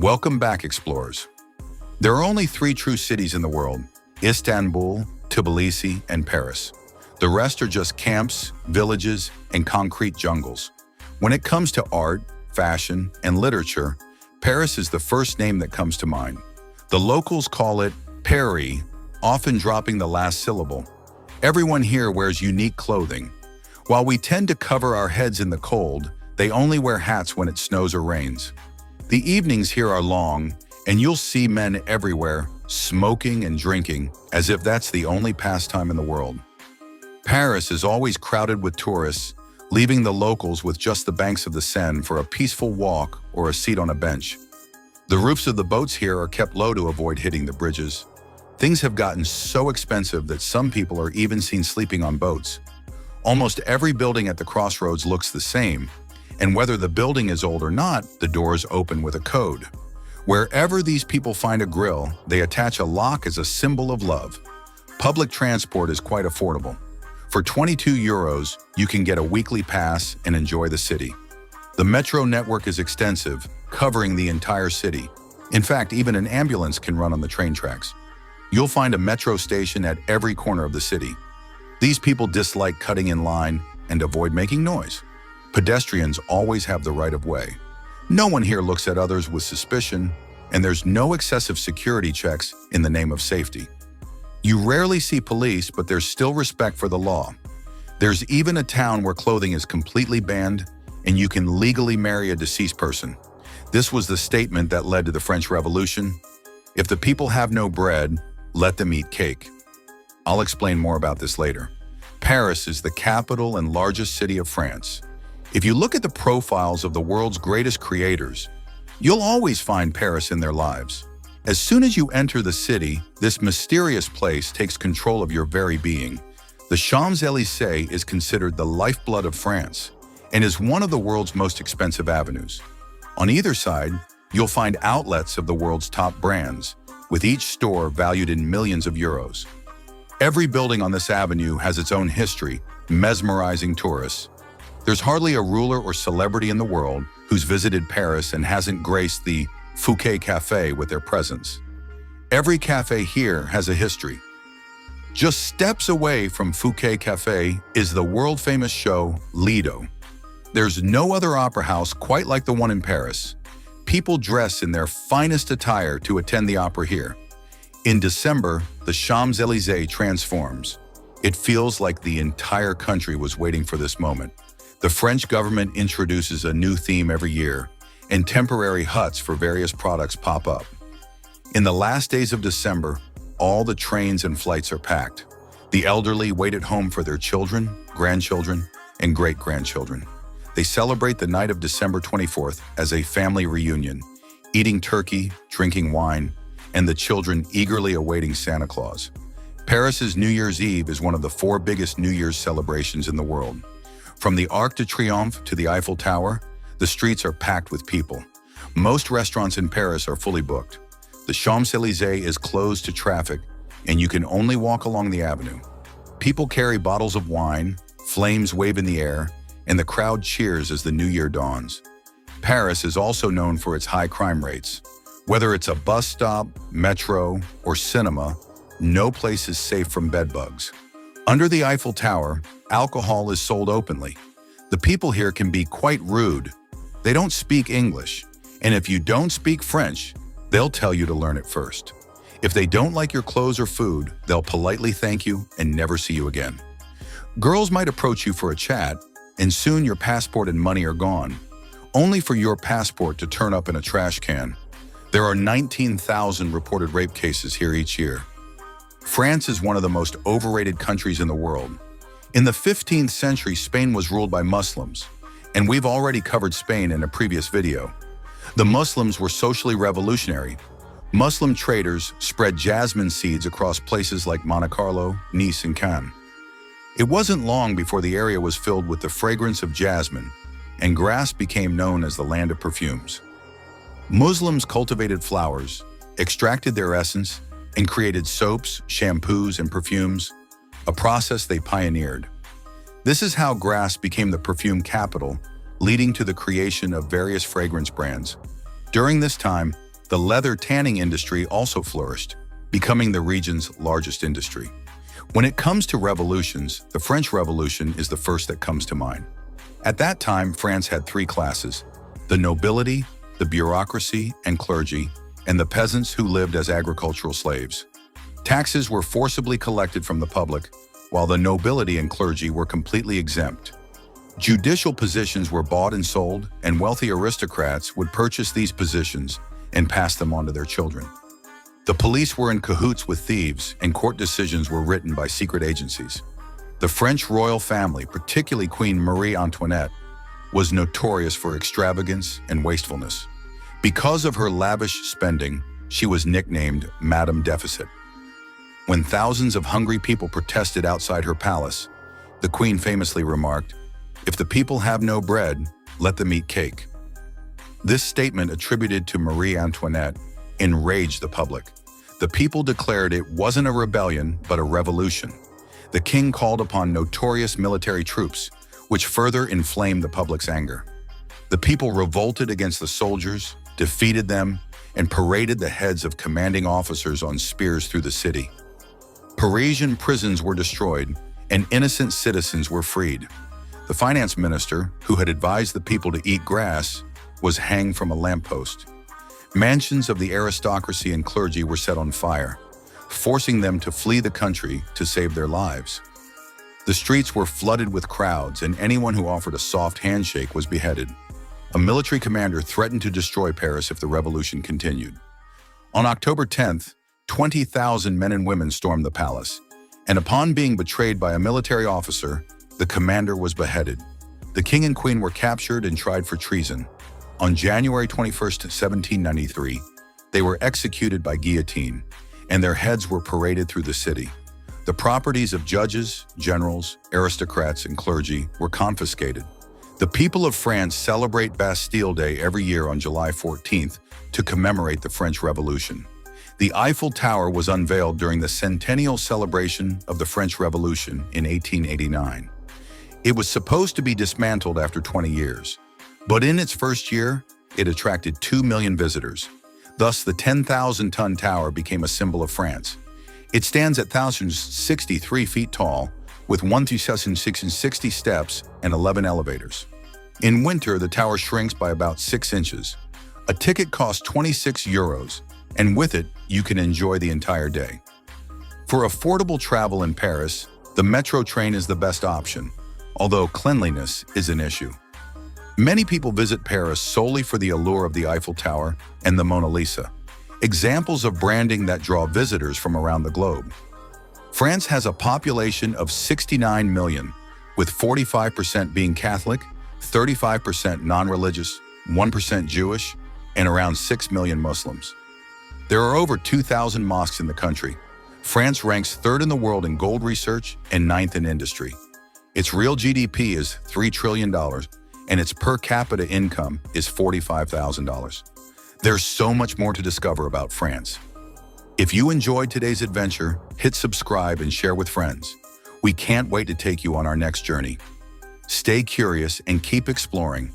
Welcome back, explorers. There are only three true cities in the world: Istanbul, Tbilisi, and Paris. The rest are just camps, villages, and concrete jungles. When it comes to art, fashion, and literature, Paris is the first name that comes to mind. The locals call it Paris, often dropping the last syllable. Everyone here wears unique clothing. While we tend to cover our heads in the cold, they only wear hats when it snows or rains. The evenings here are long, and you'll see men everywhere, smoking and drinking, as if that's the only pastime in the world. Paris is always crowded with tourists, leaving the locals with just the banks of the Seine for a peaceful walk or a seat on a bench. The roofs of the boats here are kept low to avoid hitting the bridges. Things have gotten so expensive that some people are even seen sleeping on boats. Almost every building at the crossroads looks the same, and whether the building is old or not, the doors open with a code. Wherever these people find a grill, they attach a lock as a symbol of love. Public transport is quite affordable. For 22 euros, you can get a weekly pass and enjoy the city. The metro network is extensive, covering the entire city. In fact, even an ambulance can run on the train tracks. You'll find a metro station at every corner of the city. These people dislike cutting in line and avoid making noise. Pedestrians always have the right of way. No one here looks at others with suspicion, and there's no excessive security checks in the name of safety. You rarely see police, but there's still respect for the law. There's even a town where clothing is completely banned, and you can legally marry a deceased person. This was the statement that led to the French Revolution. If the people have no bread, let them eat cake. I'll explain more about this later. Paris is the capital and largest city of France. If you look at the profiles of the world's greatest creators, you'll always find Paris in their lives. As soon as you enter the city, this mysterious place takes control of your very being. The Champs-Élysées is considered the lifeblood of France and is one of the world's most expensive avenues. On either side, you'll find outlets of the world's top brands, with each store valued in millions of euros. Every building on this avenue has its own history, mesmerizing tourists. There's hardly a ruler or celebrity in the world who's visited Paris and hasn't graced the Fouquet Café with their presence. Every cafe here has a history. Just steps away from Fouquet Café is the world-famous show Lido. There's no other opera house quite like the one in Paris. People dress in their finest attire to attend the opera here. In December, the Champs-Élysées transforms. It feels like the entire country was waiting for this moment. The French government introduces a new theme every year, and temporary huts for various products pop up. In the last days of December, all the trains and flights are packed. The elderly wait at home for their children, grandchildren, and great-grandchildren. They celebrate the night of December 24th as a family reunion, eating turkey, drinking wine, and the children eagerly awaiting Santa Claus. Paris's New Year's Eve is one of the four biggest New Year's celebrations in the world. From the Arc de Triomphe to the Eiffel Tower, the streets are packed with people. Most restaurants in Paris are fully booked. The Champs-Élysées is closed to traffic, and you can only walk along the avenue. People carry bottles of wine, flames wave in the air, and the crowd cheers as the new year dawns. Paris is also known for its high crime rates. Whether it's a bus stop, metro, or cinema, no place is safe from bedbugs. Under the Eiffel Tower, alcohol is sold openly. The people here can be quite rude. They don't speak English, and if you don't speak French, they'll tell you to learn it first. If they don't like your clothes or food, they'll politely thank you and never see you again. Girls might approach you for a chat, and soon your passport and money are gone, only for your passport to turn up in a trash can. There are 19,000 reported rape cases here each year. France is one of the most overrated countries in the world. In the 15th century, Spain was ruled by Muslims, and we've already covered Spain in a previous video. The Muslims were socially revolutionary. Muslim traders spread jasmine seeds across places like Monte Carlo, Nice, and Cannes. It wasn't long before the area was filled with the fragrance of jasmine, and Grasse became known as the land of perfumes. Muslims cultivated flowers, extracted their essence, and created soaps, shampoos, and perfumes, a process they pioneered. This is how Grasse became the perfume capital, leading to the creation of various fragrance brands. During this time, The leather tanning industry also flourished, becoming the region's largest industry. When it comes to revolutions, the French Revolution is the first that comes to mind. At that time, France had three classes: the nobility, the bureaucracy and clergy, and the peasants who lived as agricultural slaves. Taxes were forcibly collected from the public, while the nobility and clergy were completely exempt. Judicial positions were bought and sold, and wealthy aristocrats would purchase these positions and pass them on to their children. The police were in cahoots with thieves, and court decisions were written by secret agencies. The French royal family, particularly Queen Marie Antoinette, was notorious for extravagance and wastefulness. Because of her lavish spending, she was nicknamed Madame Deficit. When thousands of hungry people protested outside her palace, the queen famously remarked, "If the people have no bread, let them eat cake." This statement, attributed to Marie Antoinette, enraged the public. The people declared it wasn't a rebellion, but a revolution. The king called upon notorious military troops, which further inflamed the public's anger. The people revolted against the soldiers, defeated them, and paraded the heads of commanding officers on spears through the city. Parisian prisons were destroyed, and innocent citizens were freed. The finance minister, who had advised the people to eat grass, was hanged from a lamppost. Mansions of the aristocracy and clergy were set on fire, forcing them to flee the country to save their lives. The streets were flooded with crowds, and anyone who offered a soft handshake was beheaded. A military commander threatened to destroy Paris if the revolution continued. On October 10th, 20,000 men and women stormed the palace, and upon being betrayed by a military officer, the commander was beheaded. The king and queen were captured and tried for treason. On January 21st, 1793, they were executed by guillotine, and their heads were paraded through the city. The properties of judges, generals, aristocrats, and clergy were confiscated. The people of France celebrate Bastille Day every year on July 14th to commemorate the French Revolution. The Eiffel Tower was unveiled during the centennial celebration of the French Revolution in 1889. It was supposed to be dismantled after 20 years, but in its first year, it attracted 2 million visitors. Thus, the 10,000-ton tower became a symbol of France. It stands at 1,063 feet tall, with 1,660 steps and 11 elevators. In winter, the tower shrinks by about 6 inches. A ticket costs 26 euros, and with it, you can enjoy the entire day. For affordable travel in Paris, the metro train is the best option, although cleanliness is an issue. Many people visit Paris solely for the allure of the Eiffel Tower and the Mona Lisa, examples of branding that draw visitors from around the globe. France has a population of 69 million, with 45% being Catholic, 35% non-religious, 1% Jewish, and around 6 million Muslims. There are over 2,000 mosques in the country. France ranks third in the world in gold research and ninth in industry. Its real GDP is $3 trillion, and its per capita income is $45,000. There's so much more to discover about France. If you enjoyed today's adventure, hit subscribe and share with friends. We can't wait to take you on our next journey. Stay curious and keep exploring,